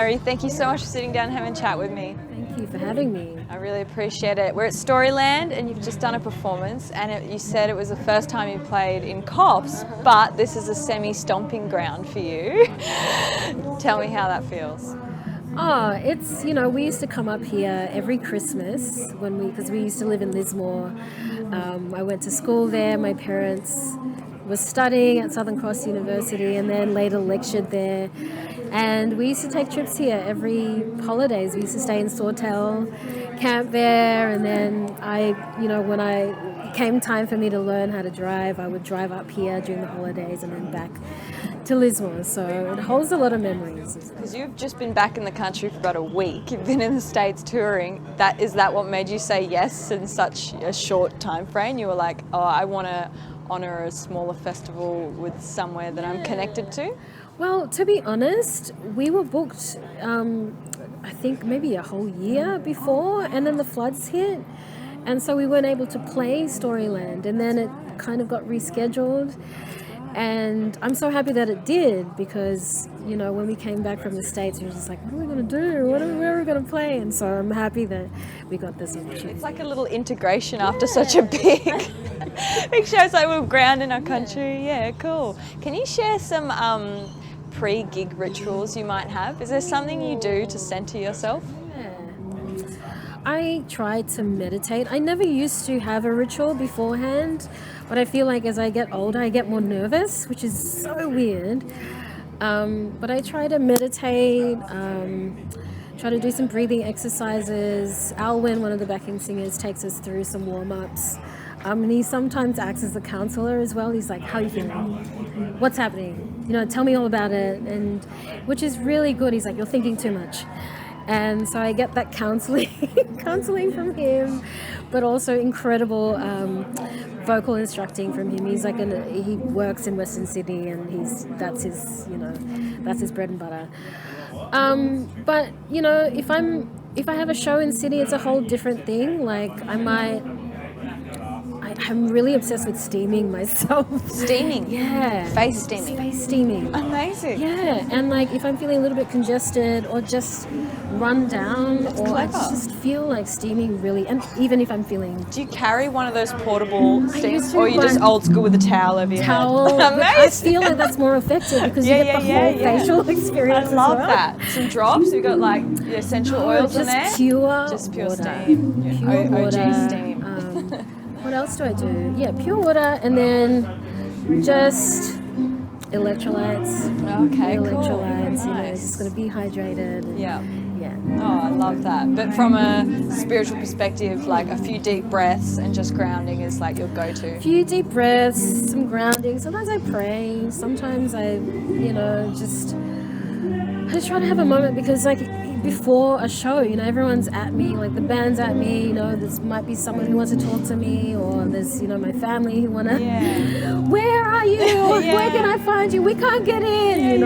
Ngaiire, thank you so much for sitting down and having a chat with me. Thank you for having me. I really appreciate it. We're at Storyland and you've just done a performance, and you said it was the first time you played in Cops, but this is a semi-stomping ground for you. Tell me how that feels. Oh, it's, we used to come up here every Christmas because we used to live in Lismore. I went to school there. My parents were studying at Southern Cross University and then later lectured there. And we used to take trips here every holidays. We used to stay in Sawtell, camp there, and then when it came time for me to learn how to drive, I would drive up here during the holidays and then back to Lismore. So it holds a lot of memories. Because you've just been back in the country for about a week. You've been in the States touring. Is that what made you say yes in such a short time frame? You were like, oh, I want to honour a smaller festival with somewhere that I'm connected to? Well, to be honest, we were booked, I think maybe a whole year before, and then the floods hit. And so we weren't able to play Storyland, and then it kind of got rescheduled. And I'm so happy that it did, because, when we came back from the States, we were just like, what are we going to do? Where are we going to play? And so I'm happy that we got this opportunity. It's like a little integration after such a big show. It's like we're ground in our country. Yeah, cool. Can you share some pre-gig rituals you might have? Is there something you do to centre yourself? I try to meditate. I never used to have a ritual beforehand, but I feel like as I get older, I get more nervous, which is so weird. But I try to meditate, try to do some breathing exercises. Alwyn, one of the backing singers, takes us through some warm-ups. And he sometimes acts as a counselor as well. He's like, how are you feeling? What's happening? Tell me all about it. And which is really good. He's like, you're thinking too much. And so I get that counseling from him, but also incredible vocal instructing from him. He's like he works in Western Sydney, and that's his bread and butter. But if I have a show in Sydney, it's a whole different thing. Like I'm really obsessed with steaming myself. Steaming? Yeah. Face steaming? Face steaming. Amazing. Yeah, and if I'm feeling a little bit congested or just run down, I just feel like steaming really, and even if I'm feeling... Do you carry one of those portable steams, or are you just old school with a towel over your head? Amazing. I feel like that's more effective because you get the whole facial experience. I love that. Some drops, we've got the essential oils in there. Pure water. Steam. Pure water. OG steam. What else do I do? Yeah, pure water, and then just electrolytes. Okay, electrolytes, cool. Nice. Just got to be hydrated. Yeah. Yeah. Oh, I love that. But from a spiritual perspective, a few deep breaths and just grounding is your go-to. A few deep breaths, some grounding. Sometimes I pray. Sometimes I just try to have a moment, because before a show, everyone's at me, the band's at me, there might be someone who wants to talk to me, or there's, my family who want to, where are you? Where can I find you? We can't get in,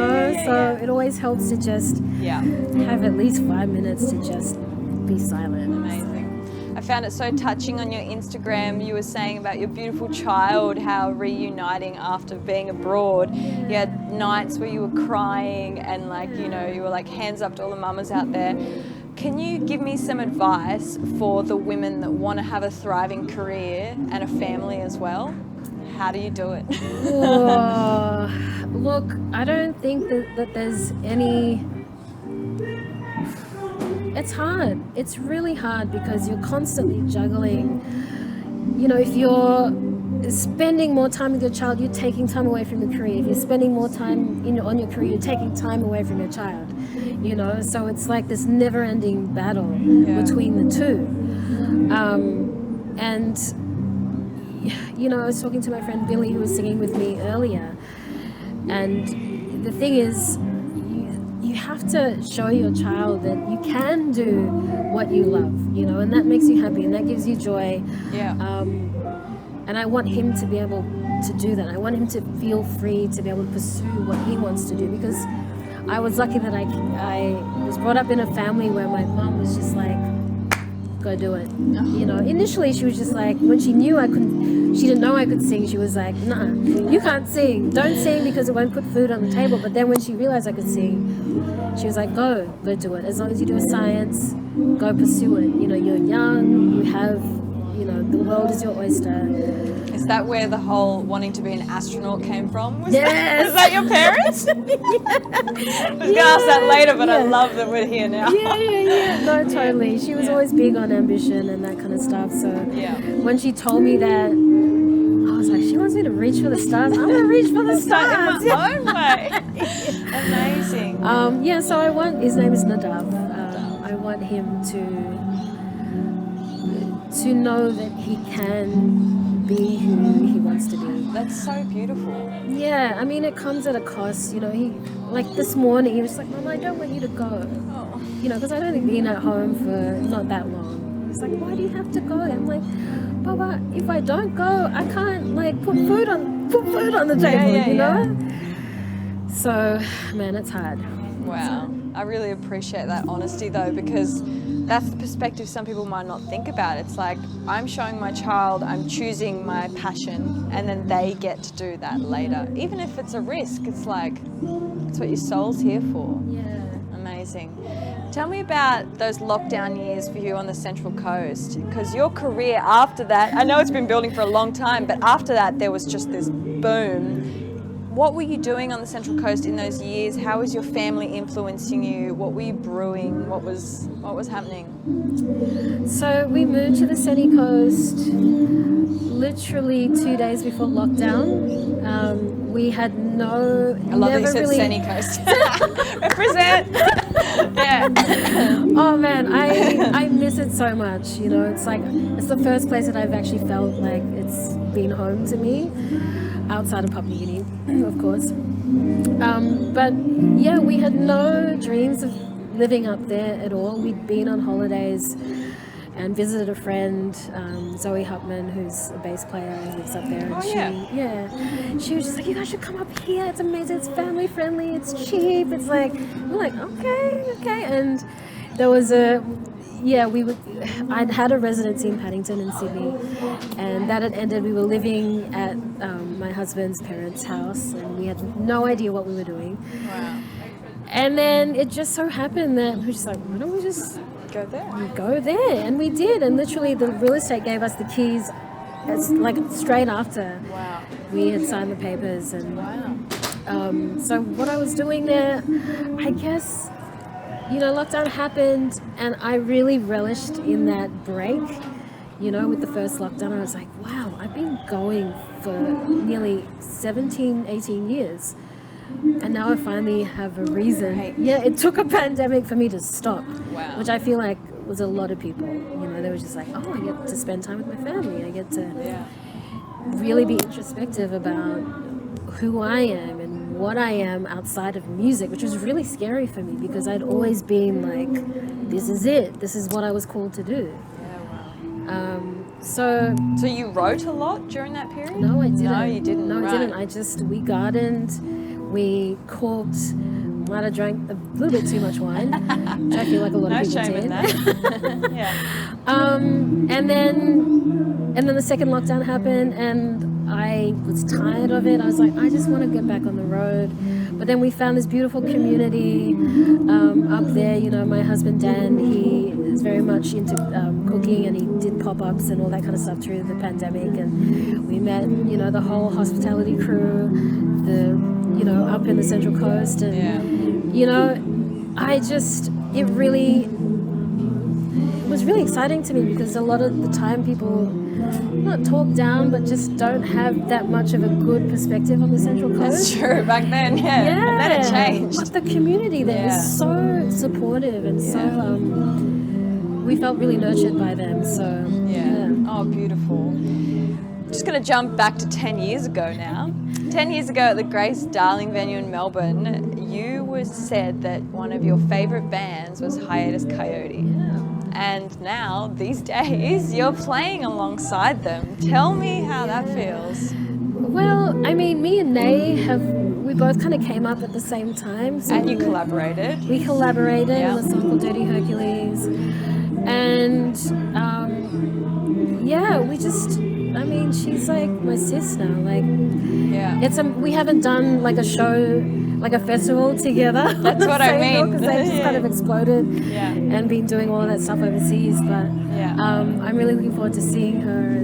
so it always helps to just have at least 5 minutes to just be silent. Amazing. I found it so touching on your Instagram. You were saying about your beautiful child, how reuniting after being abroad. You had nights where you were crying and you were hands up to all the mamas out there. Can you give me some advice for the women that want to have a thriving career and a family as well? How do you do it? Look, I don't think that there's any... It's hard. It's really hard because you're constantly juggling. If you're spending more time with your child, you're taking time away from your career. If you're spending more time on your career, you're taking time away from your child. So it's like this never-ending battle between the two. And I was talking to my friend Billy, who was singing with me earlier, and the thing is, you have to show your child that you can do what you love, and that makes you happy and that gives you joy. And I want him to be able to do that. I want him to feel free to be able to pursue what he wants to do, because I was lucky that I was brought up in a family where my mom was just like, go do it. You know, initially she was just like, when she knew she didn't know I could sing, she was like, nah, you can't sing. Don't sing because it won't put food on the table. But then when she realized I could sing, she was like, go do it. As long as you do a science, go pursue it. You know, you're young, you have, you know, the world is your oyster. Is that where the whole wanting to be an astronaut came from? Was Yes. that your parents? I was going to ask that later, but I love that we're here now. Yeah. No, totally. She was always big on ambition and that kind of stuff. So when she told me that, I was like, she wants me to reach for the stars. I'm going to reach for the stars. In my own way. Amazing. So his name is Nadav. I want him to know that he can be who he wants to be. That's so beautiful. Yeah, I mean, it comes at a cost. You know, like this morning, he was like, Mama, I don't want you to go. Oh. You know, because I'd only been at home for not that long. He's like, why do you have to go? I'm like, Baba, if I don't go, I can't like put food on the table, you know? So, man, it's hard. Wow. I really appreciate that honesty though, because that's the perspective some people might not think about. It's like, I'm showing my child, I'm choosing my passion, and then they get to do that later. Even if it's a risk, it's like, it's what your soul's here for. Yeah. Amazing. Tell me about those lockdown years for you on the Central Coast, because your career after that, I know it's been building for a long time, but after that there was just this boom. What were you doing on the Central Coast in those years? How was your family influencing you? What were you brewing? What was happening? So we moved to the Sunny Coast literally 2 days before lockdown. We had no... I love that you said Sunny Coast. Represent! Yeah. Oh man, I miss it so much. You know, it's like, it's the first place that I've actually felt like it's been home to me. Outside of Papua New Guinea, of course. But yeah, we had no dreams of living up there at all. We'd been on holidays and visited a friend, Zoe Hupman, who's a bass player and lives up there. And she was just like, you guys should come up here. It's amazing. It's family friendly. It's cheap. It's like, we're like, okay. And there was I'd had a residency in Paddington in Sydney, and that had ended. We were living at my husband's parents' house, and we had no idea what we were doing. Wow. And then it just so happened that we were just like, why don't we just go there? Go there, and we did. And literally, the real estate gave us the keys, like straight after we had signed the papers. And so what I was doing there, I guess. You know, lockdown happened and I really relished in that break. You know, with the first lockdown, I was like, wow, I've been going for nearly 17, 18 years. And now I finally have a reason. Right. Yeah, it took a pandemic for me to stop, Wow. which I feel like was a lot of people. You know, they were just like, oh, I get to spend time with my family. I get to really be introspective about who I am and what I am outside of music, which was really scary for me because I'd always been like, this is it. This is what I was called to do. So you wrote a lot during that period? No, I didn't. No, you didn't. No, I didn't. We gardened, we cooked, might have drank a little bit too much wine, which I feel like a lot of people did. No shame in that. Yeah. And then the second lockdown happened, and I was tired of it. I was like, I just want to get back on the road. But then we found this beautiful community up there. You know, my husband Dan, he is very much into cooking, and he did pop-ups and all that kind of stuff through the pandemic. And we met, you know, the whole hospitality crew, up in the Central Coast. And, you know, it was really exciting to me because a lot of the time people not talk down but just don't have that much of a good perspective on the Central Coast. That's true, back then, and then it changed. But the community there is so supportive and so we felt really nurtured by them. So Oh, beautiful. Just going to jump back to 10 years ago now. 10 years ago at the Grace Darling venue in Melbourne, you said that one of your favourite bands was Hiatus Coyote. And now, these days, you're playing alongside them. Tell me how that feels. Well, I mean, me and Nay we both kind of came up at the same time. So and you collaborated. We collaborated on a song called Dirty Hercules. And yeah, she's like my sis now. Like, we haven't done like a show, like a festival together. That's what I mean. Because they just kind of exploded and been doing all of that stuff overseas. But I'm really looking forward to seeing her.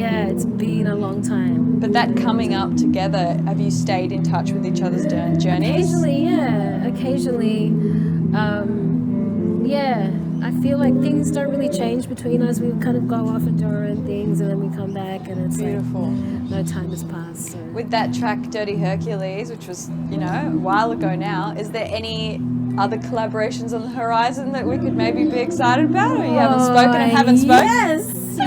And it's been a long time. But that coming up together, have you stayed in touch with each other's journeys? Occasionally. I feel like things don't really change between us. We kind of go off and do our own things, and then we come back, and it's beautiful. Like no time has passed. So. With that track, Dirty Hercules, which was, a while ago now, is there any other collaborations on the horizon that we could maybe be excited about, or you haven't spoken and haven't spoken?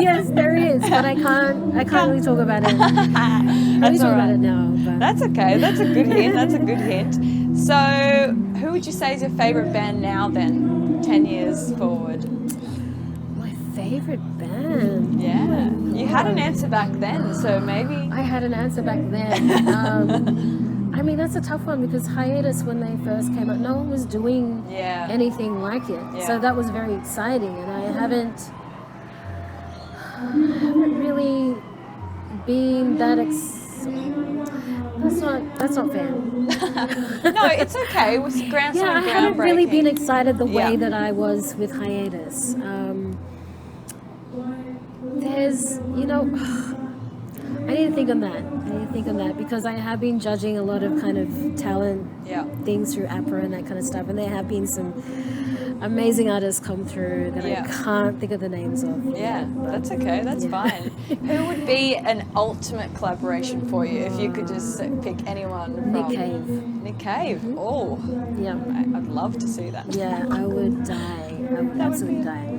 Yes, there is, but I can't really talk about it. That's all right. About it now. But. That's okay. That's a good hint. So, who would you say is your favourite band now then, 10 years forward? My favourite band? Yeah. You had an answer back then, so maybe... I had an answer back then. That's a tough one because Hiatus, when they first came out, no one was doing anything like it. Yeah. So that was very exciting, and I haven't really been that That's not fair. No, it's okay. It was groundbreaking. I haven't really been excited the way that I was with Hiatus. There's, I need to think on that because I have been judging a lot of kind of talent things through APRA and that kind of stuff, and there have been some amazing artists come through that I can't think of the names of. Yeah, that's okay. That's fine. Who would be an ultimate collaboration for you if you could just pick anyone from? Nick Cave. Mm-hmm. Oh, yeah. I'd love to see that. Yeah, I would die. I would absolutely die.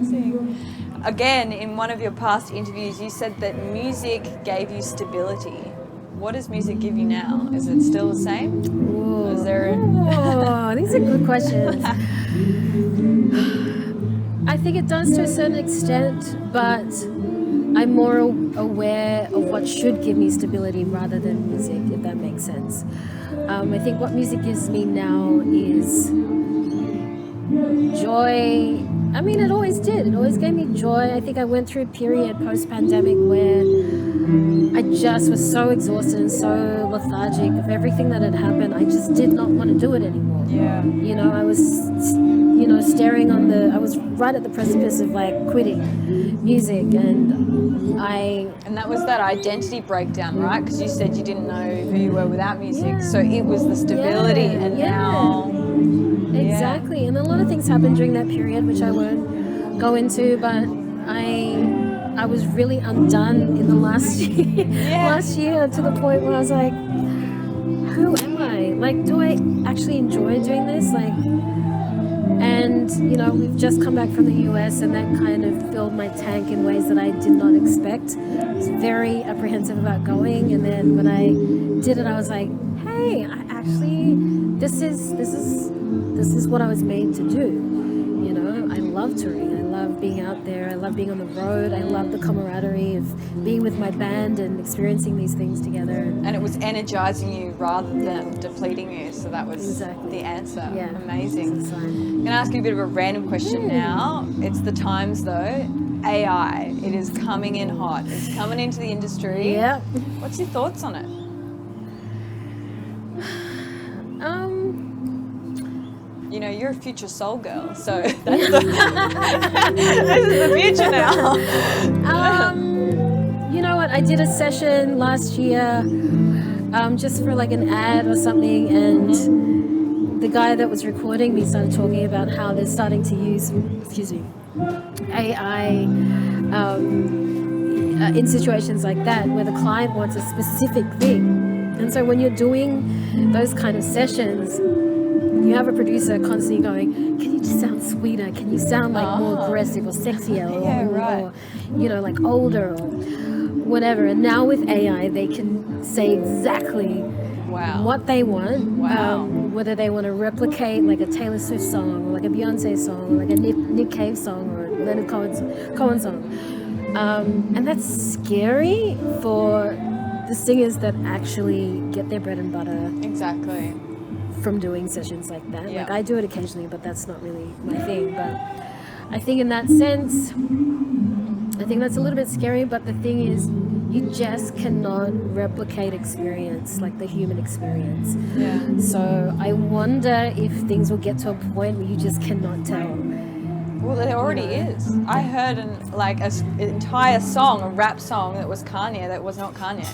Again, in one of your past interviews, you said that music gave you stability. What does music give you now? Is it still the same? Ooh. Is there these are good questions. I think it does to a certain extent, but I'm more aware of what should give me stability rather than music, if that makes sense. I think what music gives me now is joy. It always did. It always gave me joy. I think I went through a period post-pandemic where I just was so exhausted and so lethargic of everything that had happened. I just did not want to do it anymore. Yeah. I was, I was right at the precipice of quitting music, and that was that identity breakdown, right? Because you said you didn't know who you were without music, so it was the stability, and now... Exactly, and a lot of things happened during that period, which I won't go into, but I was really undone in the last year to the point where I was like, who am I? Do I actually enjoy doing this? And, we've just come back from the US, and that kind of filled my tank in ways that I did not expect. I was very apprehensive about going, and then when I did it, I was like, hey, this is what I was made to do. I love touring. I love being out there. I love being on the road. I love the camaraderie of being with my band and experiencing these things together. And it was energizing you rather than depleting you. So that was the answer. Yeah. Amazing. I'm going to ask you a bit of a random question now. It's the times though. AI. It is coming in hot. It's coming into the industry. Yeah. What's your thoughts on it? You're a future soul girl, so that's this is the future now. You know what? I did a session last year, just for an ad or something, and the guy that was recording me started talking about how they're starting to use, AI in situations like that where the client wants a specific thing, and so when you're doing those kind of sessions, you have a producer constantly going, can you just sound sweeter? Can you sound more aggressive or sexier or older or whatever? And now with AI, they can say exactly what they want. Whether they want to replicate a Taylor Swift song or a Beyonce song or a Nick Cave song or a Leonard Cohen song. And that's scary for the singers that actually get their bread and butter. Exactly. From doing sessions like that. I do it occasionally, but that's not really my thing. But I think in that sense, I think that's a little bit scary, but the thing is, you just cannot replicate experience, like the human experience. Yeah. So I wonder if things will get to a point where you just cannot tell. Well, there already is. I heard an entire song, a rap song that was Kanye, that was not Kanye.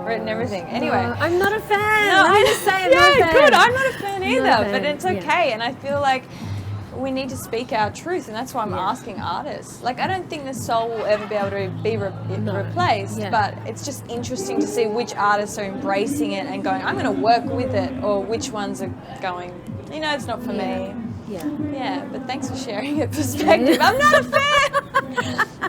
Written everything. Anyway. I'm not a fan. No, I'm just saying, yeah, not a fan. good. I'm not a fan either, Not a fan, but it's yeah. okay. And I feel like we need to speak our truth, and that's why I'm asking artists. Like, I don't think the soul will ever be able to be replaced, but it's just interesting to see which artists are embracing it and going, I'm going to work with it, or which ones are going, you know, it's not for me. Yeah, but thanks for sharing your perspective. I'm not a fan.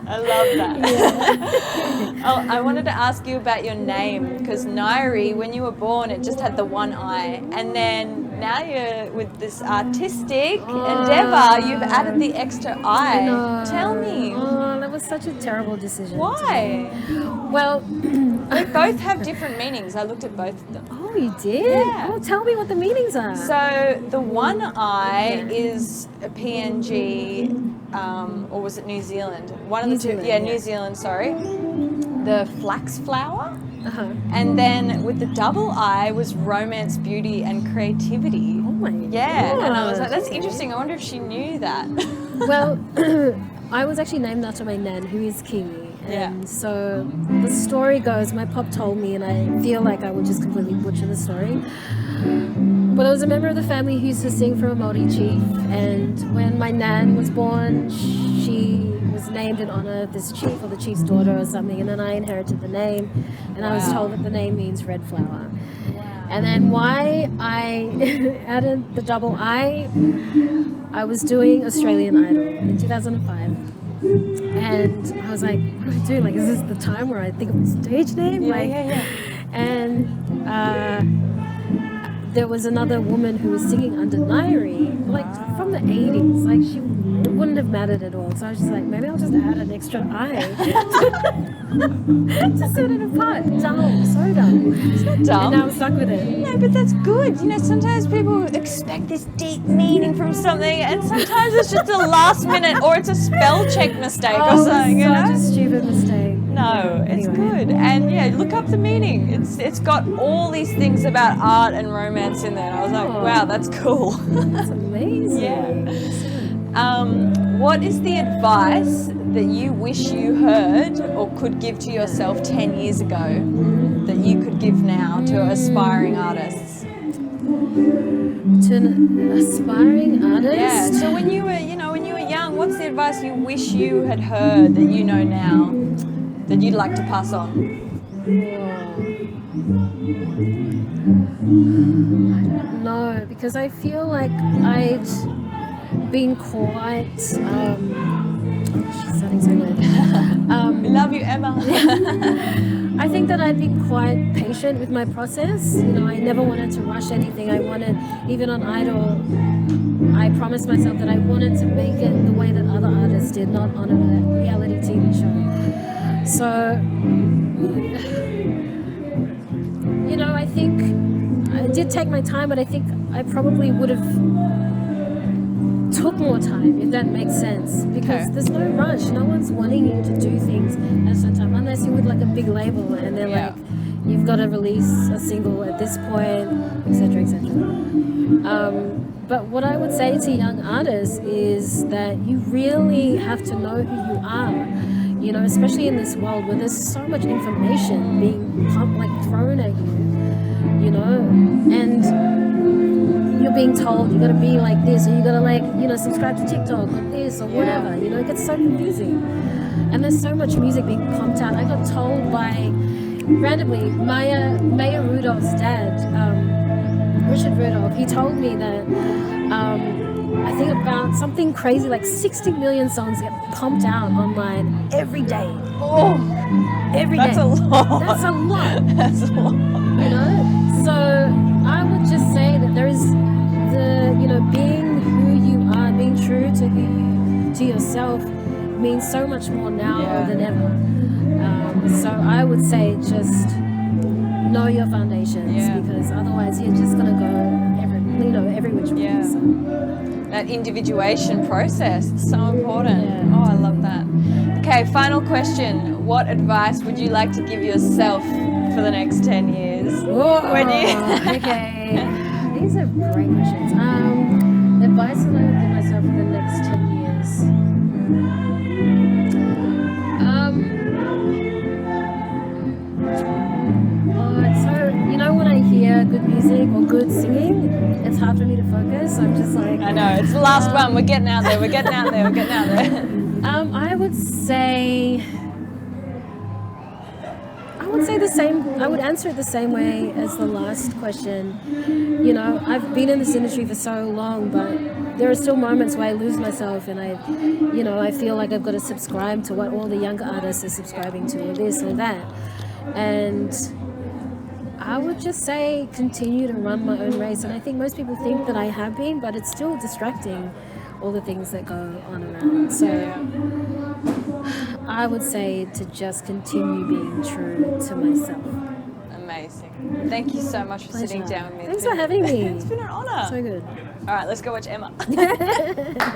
I love that. Oh, I wanted to ask you about your name, because Ngaiire, when you were born, it just had the one eye, and then now you're with this artistic endeavor, you've added the extra eye. Tell me. Oh, that was such a terrible decision. Why? Well, they both have different meanings. I looked at both of them. Oh, you did? Yeah. Oh, tell me what the meanings are. So the one eye is a PNG, or was it New Zealand? One of the two. Yeah, New Zealand. Sorry. The flax flower. And then with the double eye was romance, beauty, and creativity. Oh my God. And I was like, that's interesting. I wonder if she knew that. Well, I was actually named after my nan, who is Kiwi. And so the story goes, my pop told me, and I feel like I would just completely butcher the story. But I was a member of the family who used to sing for a Māori chief, and when my nan was born, she was named in honor of this chief or the chief's daughter or something, and then I inherited the name, and I was told that the name means red flower. And then why I added the double I was doing Australian Idol in 2005. And I was like, what do I do? Like, is this the time where I think of a stage name? And there was another woman who was singing under Ngaiire, like from the 80s. Like, it wouldn't have mattered at all. So I was just like, maybe I'll just add an extra I to set it apart. Dumb, so dumb. It's not dumb. And now I'm stuck with it. No, but that's good. You know, sometimes people expect this deep meaning from something, and sometimes it's just a last minute, or it's a spell check mistake or something. Such a stupid mistake. No, it's good. And look up the meaning. It's got all these things about art and romance in there. And I was like, wow, that's cool. That's amazing. What is the advice that you wish you heard or could give to yourself 10 years ago that you could give now to aspiring artists? To an aspiring artist? Yeah. So when you were young, what's the advice you wish you had heard that you know now that you'd like to pass on? No, because I feel like I'd been quite she's sounding so weird. We love you, Emma. I think that I'd be quite patient with my process. You know, I never wanted to rush anything. I wanted, even on Idol, I promised myself that I wanted to make it the way that other artists did, not on a reality TV show. So, you know, I think I did take my time, but I think I probably would have took more time, if that makes sense, because there's no rush. No one's wanting you to do things at a certain time, unless you're with like a big label and they're like, you've got to release a single at this point, etc., etc. But what I would say to young artists is that you really have to know who you are, you know, especially in this world where there's so much information being thrown at you, you know, and you're being told you got to be like this, or you got to subscribe to TikTok or this or whatever, you know, it gets so confusing. And there's so much music being pumped out. I got told by, randomly, Maya Rudolph's dad, Richard Rudolph, he told me that I think about something crazy like 60 million songs get pumped out online every day. Oh, every day. That's a lot. That's a lot. That's a lot. You know? So I would just say that there is being who you are, being true to yourself means so much more now than ever. So I would say just know your foundations, because otherwise you're just gonna go every which way. So. that individuation process. It's so important. Yeah. Oh, I love that. Okay, final question. What advice would you like to give yourself for the next 10 years? Okay. These are great questions. Advice that I would give myself for the next 10 years. When I hear good music or good singing, it's hard for me to focus. I'm just like... I know, it's the last one. We're getting out there. I would say the same. I would answer it the same way as the last question. I've been in this industry for so long, but there are still moments where I lose myself and I feel like I've got to subscribe to what all the younger artists are subscribing to, or this or that. And I would just say continue to run my own race. And I think most people think that I have been, but it's still distracting, all the things that go on around. So I would say to just continue being true to myself. Amazing. Thank you so much for sitting down with me. Thanks for having me. It's been an honour. So good. All right, let's go watch Emma. Yeah.